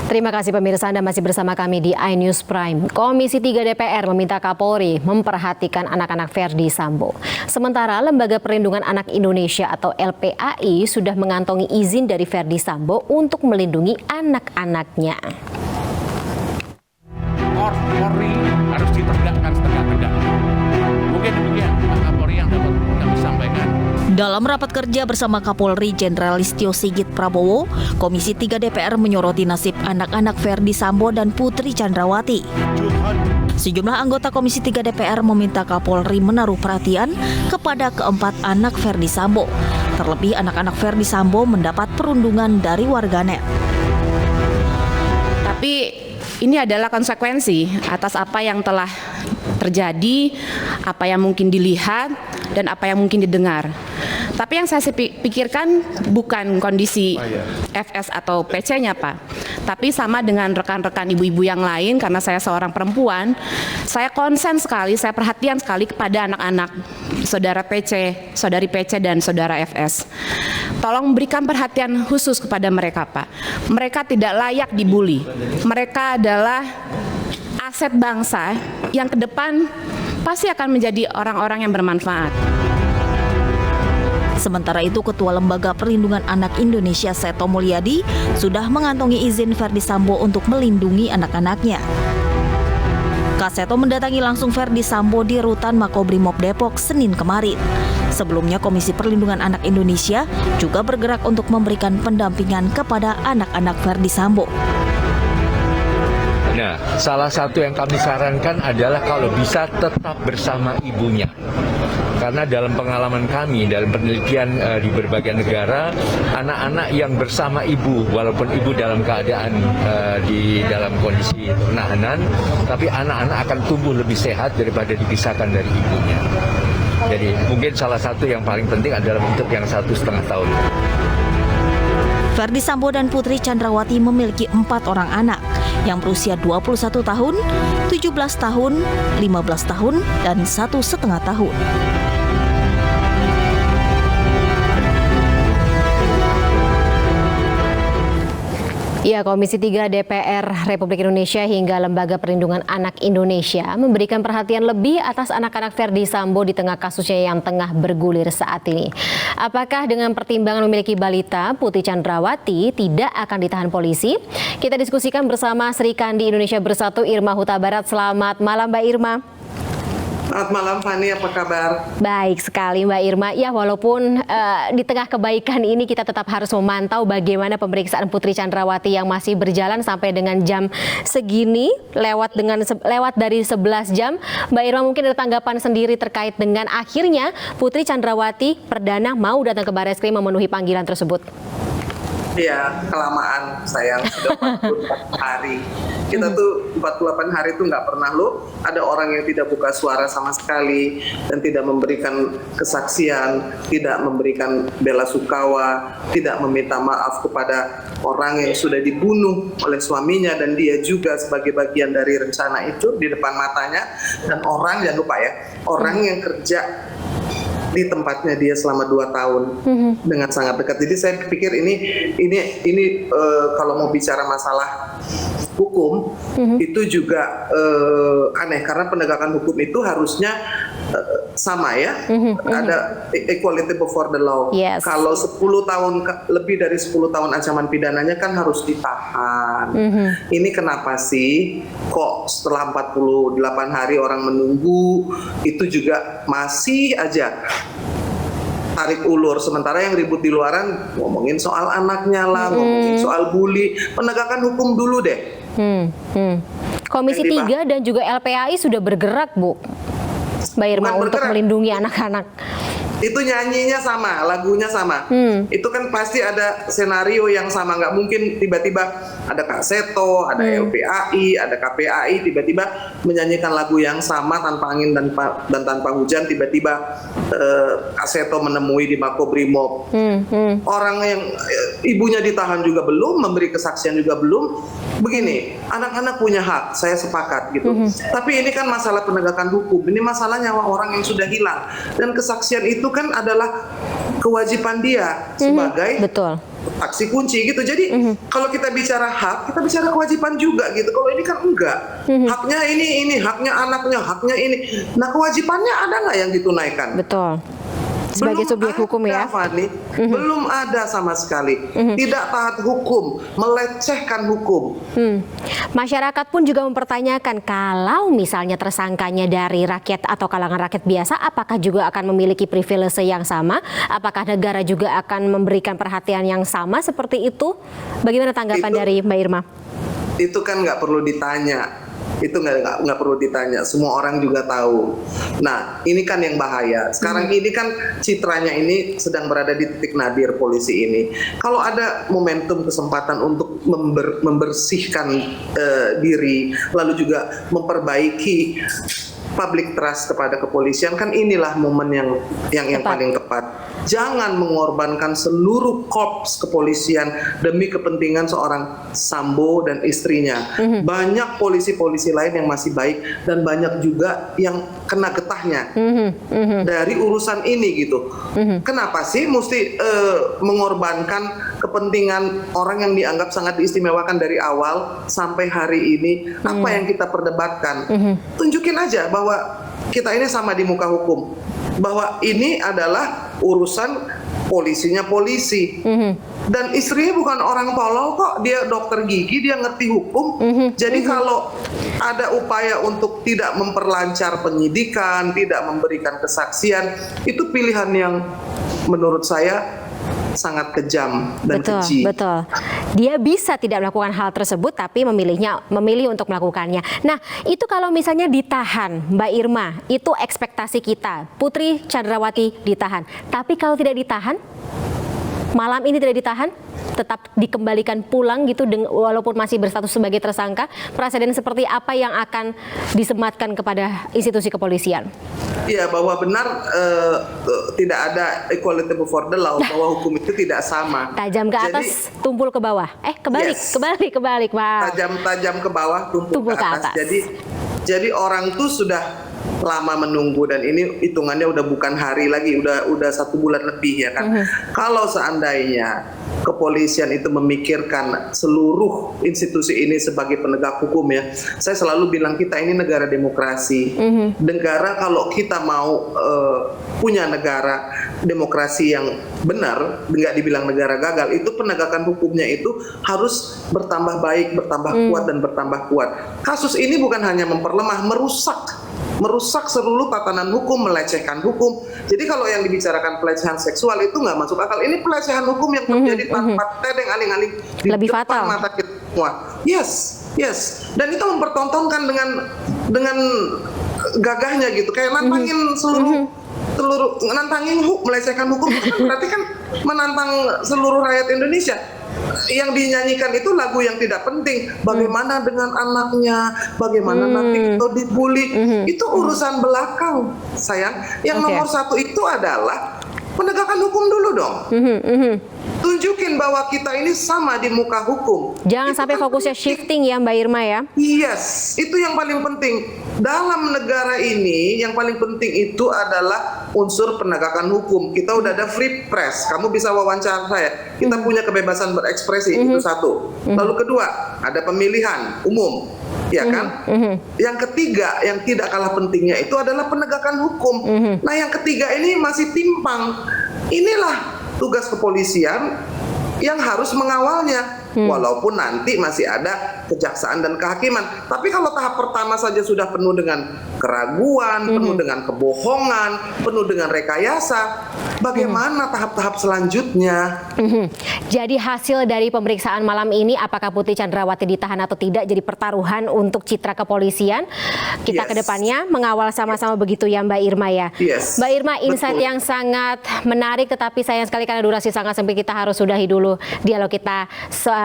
Terima kasih pemirsa, Anda masih bersama kami di iNews Prime. Komisi 3 DPR meminta Kapolri memperhatikan anak-anak Ferdi Sambo. Sementara Lembaga Perlindungan Anak Indonesia atau LPAI sudah mengantongi izin dari Ferdi Sambo untuk melindungi anak-anaknya. Polri harus ditegakkan setegak-tegak. Mungkin demikian Pak Kapolri yang dapat kami sampaikan. Dalam rapat kerja bersama Kapolri Jenderal Listio Sigit Prabowo, Komisi 3 DPR menyoroti nasib anak-anak Ferdi Sambo dan Putri Chandrawati. Sejumlah anggota Komisi 3 DPR meminta Kapolri menaruh perhatian kepada keempat anak Ferdi Sambo. Terlebih anak-anak Ferdi Sambo mendapat perundungan dari warganet. Tapi ini adalah konsekuensi atas apa yang telah terjadi, apa yang mungkin dilihat, dan apa yang mungkin didengar. Tapi yang saya pikirkan bukan kondisi FS atau PC-nya, Pak. Tapi sama dengan rekan-rekan ibu-ibu yang lain, karena saya seorang perempuan, saya konsen sekali, saya perhatian sekali kepada anak-anak saudara PC, saudari PC, dan saudara FS. Tolong berikan perhatian khusus kepada mereka, Pak. Mereka tidak layak dibully. Mereka adalah aset bangsa yang ke depan pasti akan menjadi orang-orang yang bermanfaat. Sementara itu, Ketua Lembaga Perlindungan Anak Indonesia Seto Mulyadi sudah mengantongi izin Ferdi Sambo untuk melindungi anak-anaknya. Kak Seto mendatangi langsung Ferdi Sambo di rutan Makobrimob Depok Senin kemarin. Sebelumnya, Komisi Perlindungan Anak Indonesia juga bergerak untuk memberikan pendampingan kepada anak-anak Ferdi Sambo. Nah, salah satu yang kami sarankan adalah kalau bisa tetap bersama ibunya. Karena dalam pengalaman kami, dalam penelitian di berbagai negara, anak-anak yang bersama ibu, walaupun ibu dalam keadaan di dalam kondisi penahanan, tapi anak-anak akan tumbuh lebih sehat daripada dipisahkan dari ibunya. Jadi mungkin salah satu yang paling penting adalah untuk yang 1,5 tahun. Ferdi Sambo dan Putri Chandrawati memiliki 4 orang anak yang berusia 21 tahun, 17 tahun, 15 tahun, dan 1,5 tahun. Ya, Komisi 3 DPR Republik Indonesia hingga Lembaga Perlindungan Anak Indonesia memberikan perhatian lebih atas anak-anak Ferdi Sambo di tengah kasusnya yang tengah bergulir saat ini. Apakah dengan pertimbangan memiliki balita, Putri Chandrawati tidak akan ditahan polisi? Kita diskusikan bersama Sri Kandi Indonesia Bersatu Irma Huta Barat. Selamat malam, Mbak Irma. Selamat malam, Fani. Apa kabar? Baik sekali, Mbak Irma. Ya, walaupun di tengah kebaikan ini kita tetap harus memantau bagaimana pemeriksaan Putri Chandrawati yang masih berjalan sampai dengan jam segini, lewat dari 11 jam. Mbak Irma, mungkin ada tanggapan sendiri terkait dengan akhirnya Putri Chandrawati perdana mau datang ke Barreskrim memenuhi panggilan tersebut. Ya, kelamaan sayang, sudah 48 hari. Kita tuh 48 hari tuh nggak pernah ada orang yang tidak buka suara sama sekali dan tidak memberikan kesaksian, tidak memberikan bela sungkawa, tidak meminta maaf kepada orang yang sudah dibunuh oleh suaminya dan dia juga sebagai bagian dari rencana itu di depan matanya. Dan orang, jangan lupa ya, orang yang kerja di tempatnya dia selama 2 tahun dengan sangat dekat. Jadi saya pikir ini kalau mau bicara masalah hukum itu juga aneh karena penegakan hukum itu harusnya sama ya, ada equality before the law. Yes. Kalau 10 tahun lebih dari 10 tahun ancaman pidananya kan harus ditahan. Ini kenapa sih kok setelah 48 hari orang menunggu itu juga masih aja tarik ulur, sementara yang ribut di luaran ngomongin soal anaknya lah, ngomongin soal bully. Penegakan hukum dulu deh. Komisi 3 dan juga LPAI sudah bergerak, Bu, Mbak Irma, untuk melindungi anak-anak. Itu nyanyinya sama, lagunya sama. Itu kan pasti ada senario yang sama. Nggak mungkin tiba-tiba ada Kak Seto, ada LPAI, ada KPAI tiba-tiba menyanyikan lagu yang sama tanpa angin dan tanpa hujan. Tiba-tiba Kak Seto menemui di Makobrimob. Orang yang ibunya ditahan juga belum, memberi kesaksian juga belum. Begini, anak-anak punya hak, saya sepakat gitu. Tapi ini kan masalah penegakan hukum. Ini masalah nyawa orang yang sudah hilang. Dan kesaksian itu kan adalah kewajiban dia sebagai taksi kunci gitu. Jadi kalau kita bicara hak, kita bicara kewajiban juga gitu. Kalau ini kan enggak. Haknya ini, haknya anaknya, haknya ini. Nah, kewajibannya ada nggak yang ditunaikan? Betul. Sebagai subjek hukum ya. Fani, belum ada sama sekali. Tidak taat hukum, melecehkan hukum. Masyarakat pun juga mempertanyakan kalau misalnya tersangkanya dari rakyat atau kalangan rakyat biasa, apakah juga akan memiliki privilege yang sama? Apakah negara juga akan memberikan perhatian yang sama seperti itu? Bagaimana tanggapan dari Mbak Irma? Itu kan nggak perlu ditanya. Itu nggak perlu ditanya, semua orang juga tahu. Nah, ini kan yang bahaya. Sekarang ini kan citranya ini sedang berada di titik nadir polisi ini. Kalau ada momentum kesempatan untuk membersihkan diri, lalu juga memperbaiki public trust kepada kepolisian, kan inilah momen yang paling tepat. Jangan mengorbankan seluruh korps kepolisian demi kepentingan seorang Sambo dan istrinya. Banyak polisi-polisi lain yang masih baik dan banyak juga yang kena getahnya dari urusan ini gitu. Kenapa sih mesti mengorbankan kepentingan orang yang dianggap sangat diistimewakan dari awal sampai hari ini? Apa yang kita perdebatkan? Tunjukin aja bahwa kita ini sama di muka hukum, bahwa ini adalah urusan polisinya polisi, dan istrinya bukan orang tolol kok, dia dokter gigi, dia ngerti hukum. Jadi kalau ada upaya untuk tidak memperlancar penyidikan, tidak memberikan kesaksian, itu pilihan yang menurut saya sangat kejam dan keji. Betul. Dia bisa tidak melakukan hal tersebut, tapi memilih untuk melakukannya. Nah, itu kalau misalnya ditahan, Mbak Irma, itu ekspektasi kita. Putri Chandrawati ditahan. Tapi kalau tidak ditahan, malam ini tidak ditahan, tetap dikembalikan pulang gitu, walaupun masih berstatus sebagai tersangka, presiden seperti apa yang akan disematkan kepada institusi kepolisian? Iya, bahwa benar tidak ada equality before the law, bahwa hukum itu tidak sama. Tajam ke atas, tumpul ke bawah. Kebalik, Pak. Tajam ke bawah, tumpul ke atas. Jadi orang tuh sudah lama menunggu, dan ini hitungannya udah bukan hari lagi, udah 1 bulan lebih ya kan. Kalau seandainya kepolisian itu memikirkan seluruh institusi ini sebagai penegak hukum ya, saya selalu bilang kita ini negara demokrasi. Negara, kalau kita mau punya negara demokrasi yang benar, nggak dibilang negara gagal, itu penegakan hukumnya itu harus bertambah baik, bertambah kuat dan bertambah kuat. Kasus ini bukan hanya memperlemah, merusak seluruh tatanan hukum, melecehkan hukum. Jadi kalau yang dibicarakan pelecehan seksual itu nggak masuk akal. Ini pelecehan hukum yang terjadi tanpa tedeng aling-aling di lebih depan fatal mata kita semua. Yes. Dan itu mempertontonkan dengan gagahnya gitu, kayak nantangin seluruh melecehkan hukum. Itu kan berarti kan menantang seluruh rakyat Indonesia. Yang dinyanyikan itu lagu yang tidak penting. Bagaimana dengan anaknya, bagaimana nanti itu dibully, itu urusan belakang, sayang. Yang nomor satu itu adalah penegakan hukum dulu dong. Tunjukin bahwa kita ini sama di muka hukum. Jangan itu sampai kan fokusnya shifting ya, Mbak Irma ya. Yes, itu yang paling penting. Dalam negara ini yang paling penting itu adalah unsur penegakan hukum. Kita udah ada free press, kamu bisa wawancara saya. Kita punya kebebasan berekspresi, itu satu. Lalu kedua, ada pemilihan umum, ya kan? Yang ketiga, yang tidak kalah pentingnya itu adalah penegakan hukum. Nah, yang ketiga ini masih timpang. Inilah tugas kepolisian yang harus mengawalnya. Walaupun nanti masih ada kejaksaan dan kehakiman. Tapi kalau tahap pertama saja sudah penuh dengan keraguan, penuh dengan kebohongan, penuh dengan rekayasa, bagaimana tahap-tahap selanjutnya? Jadi hasil dari pemeriksaan malam ini, apakah Putri Chandrawati ditahan atau tidak, jadi pertaruhan untuk citra kepolisian. Kita ke depannya mengawal sama-sama begitu ya, Mbak Irma ya. Mbak Irma, insight yang sangat menarik, tetapi sayang sekali karena durasi sangat sempit, kita harus sudahi dulu dialog kita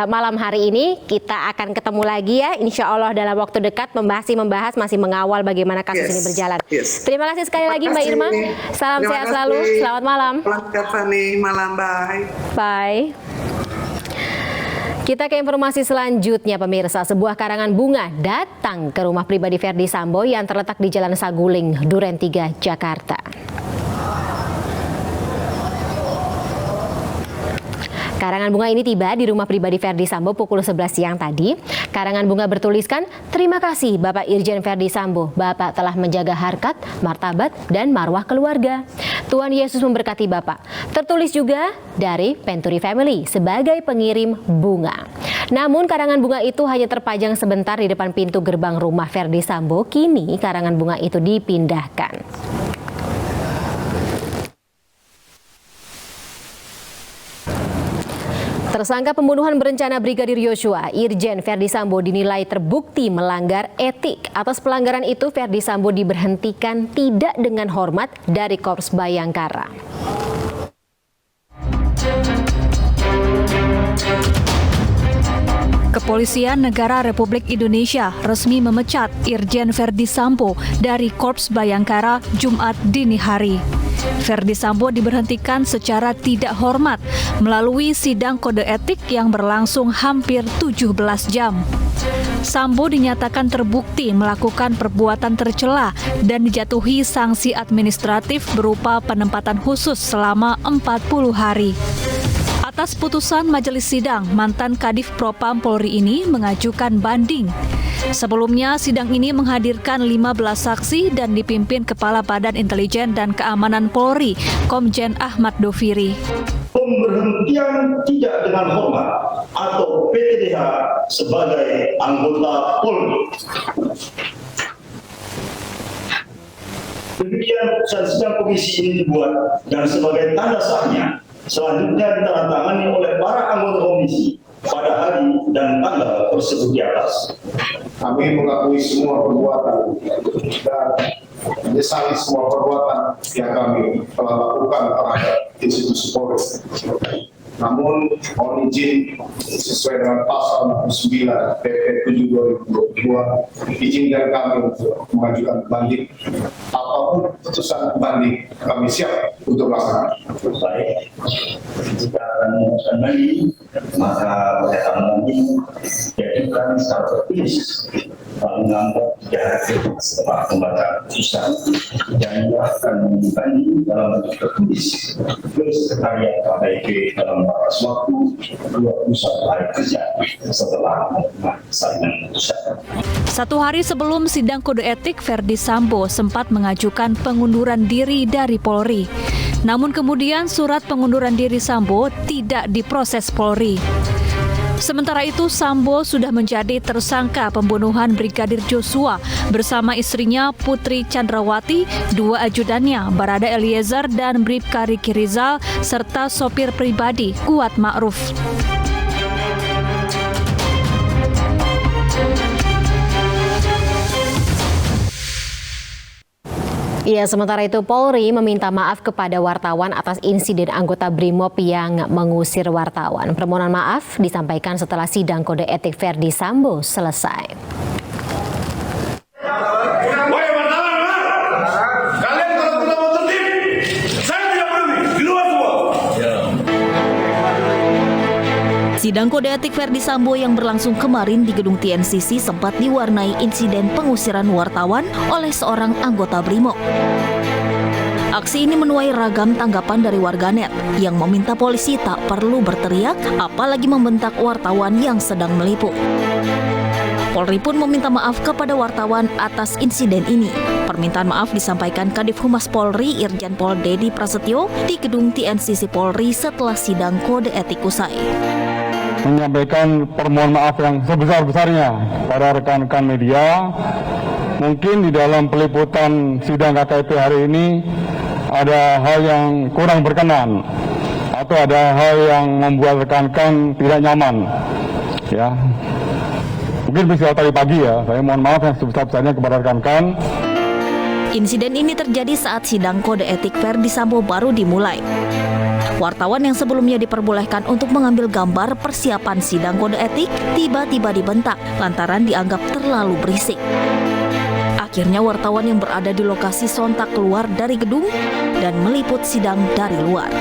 malam hari ini. Kita akan ketemu lagi ya, insya Allah dalam waktu dekat, membahas, masih mengawal bagaimana kasus ini berjalan. Terima kasih sekali lagi Mbak Irma. Salam sehat selalu. Selamat malam. Selamat malam, bye. Kita ke informasi selanjutnya, pemirsa. Sebuah karangan bunga datang ke rumah pribadi Ferdi Sambo yang terletak di Jalan Saguling, Duren 3, Jakarta. Karangan bunga ini tiba di rumah pribadi Verdi Sambo pukul 11 siang tadi. Karangan bunga bertuliskan, "Terima kasih Bapak Irjen Verdi Sambo. Bapak telah menjaga harkat, martabat, dan marwah keluarga. Tuhan Yesus memberkati Bapak." Tertulis juga dari Penturi Family sebagai pengirim bunga. Namun karangan bunga itu hanya terpajang sebentar di depan pintu gerbang rumah Verdi Sambo. Kini karangan bunga itu dipindahkan. Tersangka pembunuhan berencana Brigadir Yosua, Irjen Verdi Sambo dinilai terbukti melanggar etik. Atas pelanggaran itu, Verdi Sambo diberhentikan tidak dengan hormat dari Korps Bayangkara. Kepolisian Negara Republik Indonesia resmi memecat Irjen Verdi Sambo dari Korps Bayangkara Jumat dini hari. Verdi Sambo diberhentikan secara tidak hormat melalui sidang kode etik yang berlangsung hampir 17 jam. Sambo dinyatakan terbukti melakukan perbuatan tercela dan dijatuhi sanksi administratif berupa penempatan khusus selama 40 hari. Atas putusan majelis sidang, mantan Kadif Propam Polri ini mengajukan banding. Sebelumnya, sidang ini menghadirkan 15 saksi dan dipimpin Kepala Badan Intelijen dan Keamanan Polri, Komjen Ahmad Doviri. Pemberhentian tidak dengan hormat atau PTDH sebagai anggota Polri. Demikian putusan sidang komisi ini dibuat dan sebagai tanda sahnya selanjutnya ditandatangani oleh para anggota komisi pada hari dan tanggal tersebut di atas. Kami mengakui semua perbuatan dan menyesali semua perbuatan yang kami telah lakukan terhadap institusi Polri. Namun, mohon izin sesuai dengan pasal 9 PP 7 2022, izinkan kami untuk mengajukan banding. Apapun putusan banding, kami siap untuk melaksanakan. Baik, jika akan mengajukan banding, maka pernyataan banding diajukan secara tertulis menganggap jahat setelah membaca putusan dan akan membanding dalam bentuk tertulis ke Sekretariat KPK dalam batas waktu 21 hari kerja setelah menyelesaikan putusan. 1 hari sebelum sidang kode etik, Verdi Sambo sempat mengajukan pengunduran diri dari Polri. Namun kemudian surat pengunduran diri Sambo tidak diproses Polri. Sementara itu, Sambo sudah menjadi tersangka pembunuhan Brigadir Joshua bersama istrinya Putri Chandrawati, 2 ajudannya Barada Eliezer dan Bribka Riki Rizal, serta sopir pribadi Kuat Ma'ruf. Ya, sementara itu Polri meminta maaf kepada wartawan atas insiden anggota Brimob yang mengusir wartawan. Permohonan maaf disampaikan setelah sidang kode etik Verdi Sambo selesai. Sidang kode etik Verdi Sambo yang berlangsung kemarin di gedung TNCC sempat diwarnai insiden pengusiran wartawan oleh seorang anggota Brimob. Aksi ini menuai ragam tanggapan dari warganet yang meminta polisi tak perlu berteriak, apalagi membentak wartawan yang sedang meliput. Polri pun meminta maaf kepada wartawan atas insiden ini. Permintaan maaf disampaikan Kadif Humas Polri Irjen Pol Dedi Prasetyo di gedung TNCC Polri setelah sidang kode etik usai. Menyampaikan permohonan maaf yang sebesar-besarnya pada rekan-rekan media. Mungkin di dalam peliputan sidang KKP hari ini ada hal yang kurang berkenan atau ada hal yang membuat rekan-rekan tidak nyaman. Ya, mungkin bisa tadi pagi ya. Saya mohon maaf yang sebesar-besarnya kepada rekan-rekan. Insiden ini terjadi saat sidang kode etik Verdi Sambo baru dimulai. Wartawan yang sebelumnya diperbolehkan untuk mengambil gambar persiapan sidang kode etik tiba-tiba dibentak lantaran dianggap terlalu berisik. Akhirnya wartawan yang berada di lokasi sontak keluar dari gedung dan meliput sidang dari luar.